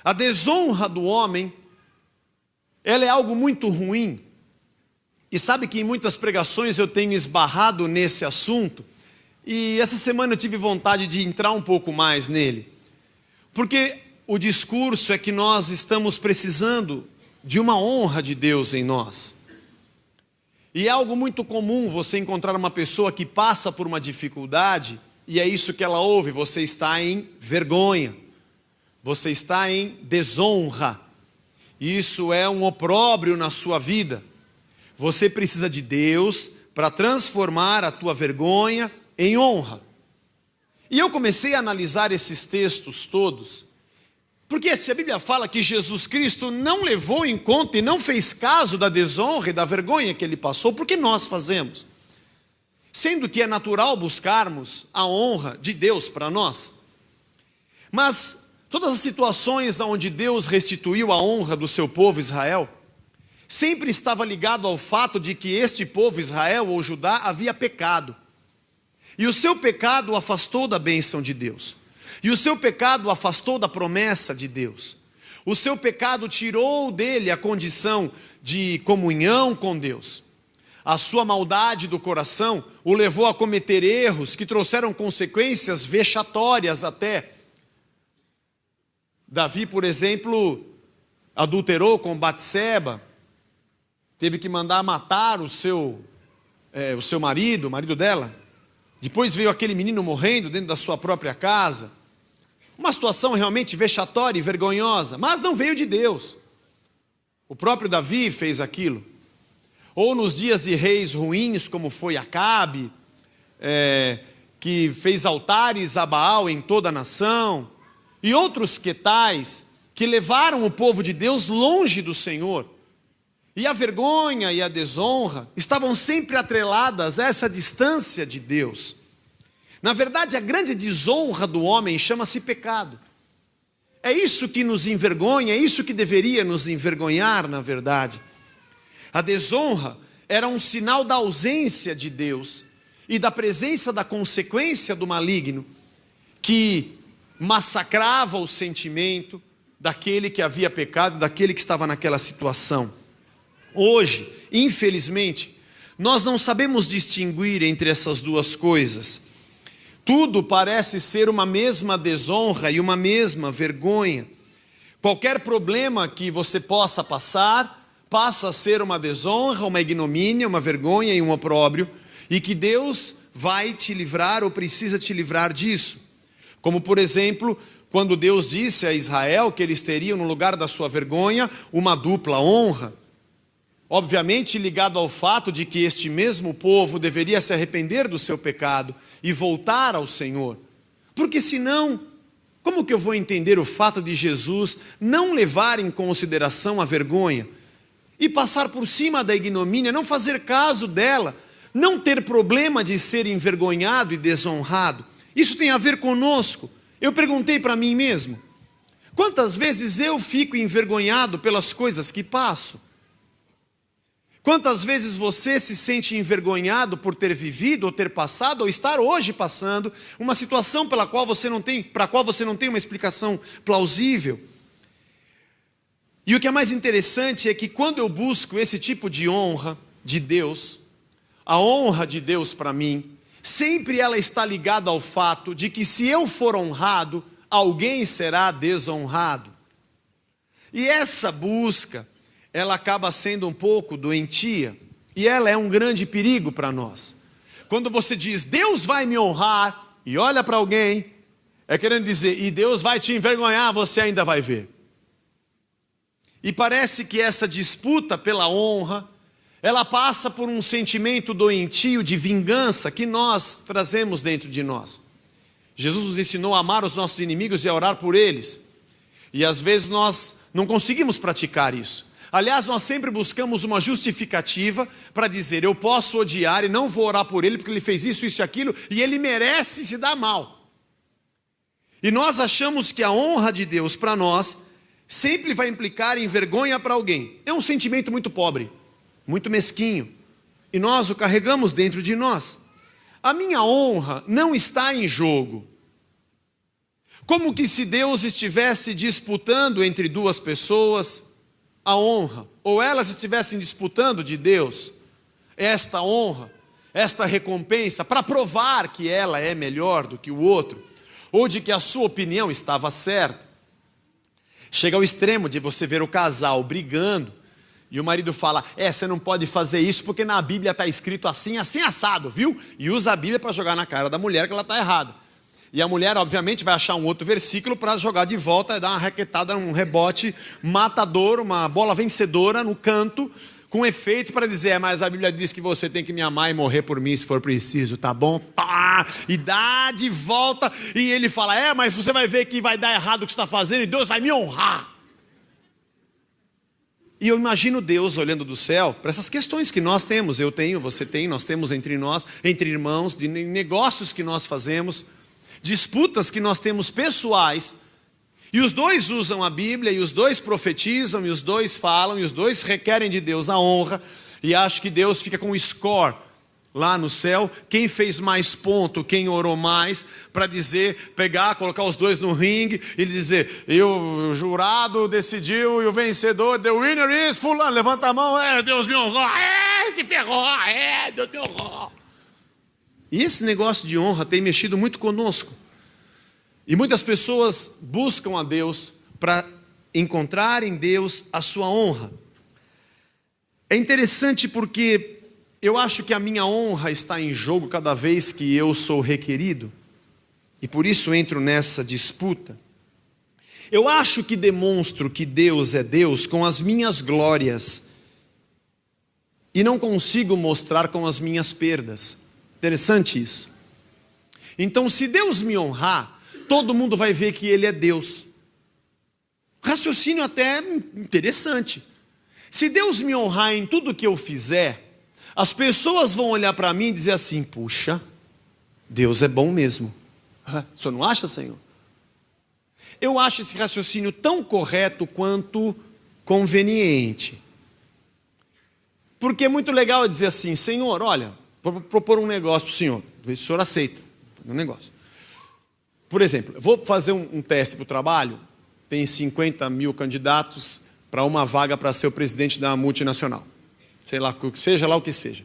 A desonra do homem, ela é algo muito ruim. E sabe que em muitas pregações eu tenho esbarrado nesse assunto, e essa semana eu tive vontade de entrar um pouco mais nele. Porque o discurso é que nós estamos precisando de uma honra de Deus em nós. E é algo muito comum você encontrar uma pessoa que passa por uma dificuldade, e é isso que ela ouve: você está em vergonha, você está em desonra, isso é um opróbrio na sua vida. Você precisa de Deus para transformar a tua vergonha em honra. E eu comecei a analisar esses textos todos, porque se a Bíblia fala que Jesus Cristo não levou em conta e não fez caso da desonra e da vergonha que ele passou, por que nós fazemos? Sendo que é natural buscarmos a honra de Deus para nós. Mas todas as situações onde Deus restituiu a honra do seu povo Israel, sempre estava ligado ao fato de que este povo Israel ou Judá havia pecado. E o seu pecado o afastou da bênção de Deus. E o seu pecado o afastou da promessa de Deus. O seu pecado tirou dele a condição de comunhão com Deus. A sua maldade do coração o levou a cometer erros que trouxeram consequências vexatórias até. Davi, por exemplo, adulterou com Batseba, teve que mandar matar o seu marido, o marido dela. Depois veio aquele menino morrendo dentro da sua própria casa. Uma situação realmente vexatória e vergonhosa, mas não veio de Deus. O próprio Davi fez aquilo. Ou nos dias de reis ruins, como foi Acabe, que fez altares a Baal em toda a nação, e outros que tais, que levaram o povo de Deus longe do Senhor. E a vergonha e a desonra estavam sempre atreladas a essa distância de Deus. Na verdade, a grande desonra do homem chama-se pecado. É isso que nos envergonha, é isso que deveria nos envergonhar, na verdade. A desonra era um sinal da ausência de Deus e da presença da consequência do maligno, que massacrava o sentimento daquele que havia pecado, daquele que estava naquela situação. Hoje, infelizmente, nós não sabemos distinguir entre essas duas coisas. Tudo parece ser uma mesma desonra e uma mesma vergonha. Qualquer problema que você possa passar, passa a ser uma desonra, uma ignomínia, uma vergonha e um opróbrio, e que Deus vai te livrar ou precisa te livrar disso. Como, por exemplo, quando Deus disse a Israel que eles teriam no lugar da sua vergonha uma dupla honra. Obviamente ligado ao fato de que este mesmo povo deveria se arrepender do seu pecado e voltar ao Senhor. Porque senão, como que eu vou entender o fato de Jesus não levar em consideração a vergonha e passar por cima da ignomínia, não fazer caso dela, não ter problema de ser envergonhado e desonrado? Isso tem a ver conosco. Eu perguntei para mim mesmo, quantas vezes eu fico envergonhado pelas coisas que passo? Quantas vezes você se sente envergonhado por ter vivido, ou ter passado, ou estar hoje passando uma situação para a qual você não tem uma explicação plausível? E o que é mais interessante é que quando eu busco esse tipo de honra de Deus, a honra de Deus para mim, sempre ela está ligada ao fato de que se eu for honrado, alguém será desonrado. E essa busca, ela acaba sendo um pouco doentia, e ela é um grande perigo para nós. Quando você diz, Deus vai me honrar, e olha para alguém, é querendo dizer, e Deus vai te envergonhar, você ainda vai ver. E parece que essa disputa pela honra, ela passa por um sentimento doentio de vingança que nós trazemos dentro de nós. Jesus nos ensinou a amar os nossos inimigos e a orar por eles, e às vezes nós não conseguimos praticar isso. Aliás, nós sempre buscamos uma justificativa para dizer, eu posso odiar e não vou orar por ele porque ele fez isso, isso e aquilo, e ele merece se dar mal. E nós achamos que a honra de Deus para nós sempre vai implicar em vergonha para alguém. É um sentimento muito pobre, muito mesquinho, e nós o carregamos dentro de nós. A minha honra não está em jogo. como que se Deus estivesse disputando entre duas pessoas a honra, ou elas estivessem disputando de Deus esta honra, esta recompensa, para provar que ela é melhor do que o outro, ou de que a sua opinião estava certa. Chega ao extremo de você ver o casal brigando, e o marido fala, você não pode fazer isso porque na Bíblia está escrito assim, assim assado, viu? E usa a Bíblia para jogar na cara da mulher que ela está errada. E a mulher, obviamente, vai achar um outro versículo para jogar de volta, dar uma raquetada, um rebote matador, uma bola vencedora no canto, com efeito para dizer, mas a Bíblia diz que você tem que me amar e morrer por mim se for preciso, tá bom? Pá! E dá de volta, e ele fala, mas você vai ver que vai dar errado o que você está fazendo e Deus vai me honrar. E eu imagino Deus olhando do céu para essas questões que nós temos, eu tenho, você tem, nós temos entre nós, entre irmãos, de negócios que nós fazemos, disputas que nós temos pessoais, e os dois usam a Bíblia, e os dois profetizam, e os dois falam, e os dois requerem de Deus a honra, e acho que Deus fica com o score lá no céu, quem fez mais ponto, quem orou mais, para dizer, pegar, colocar os dois no ringue, e dizer, o jurado decidiu, e o vencedor, the winner is fulano, levanta a mão, Deus me honrou, se ferrou, Deus me honrou. E esse negócio de honra tem mexido muito conosco. E muitas pessoas buscam a Deus para encontrar em Deus a sua honra. É interessante porque eu acho que a minha honra está em jogo cada vez que eu sou requerido. E por isso entro nessa disputa. Eu acho que demonstro que Deus é Deus com as minhas glórias. E não consigo mostrar com as minhas perdas. Interessante isso. Então, se Deus me honrar, todo mundo vai ver que Ele é Deus. Raciocínio até interessante. Se Deus me honrar em tudo que eu fizer, as pessoas vão olhar para mim e dizer assim, puxa, Deus é bom mesmo. O senhor não acha, Senhor? Eu acho esse raciocínio tão correto quanto conveniente. Porque é muito legal dizer assim, Senhor, olha, vou propor um negócio para o senhor, ver se o senhor aceita um negócio. Por exemplo, eu vou fazer um teste para o trabalho, tem 50 mil candidatos para uma vaga para ser o presidente da multinacional. Sei lá, seja lá o que seja.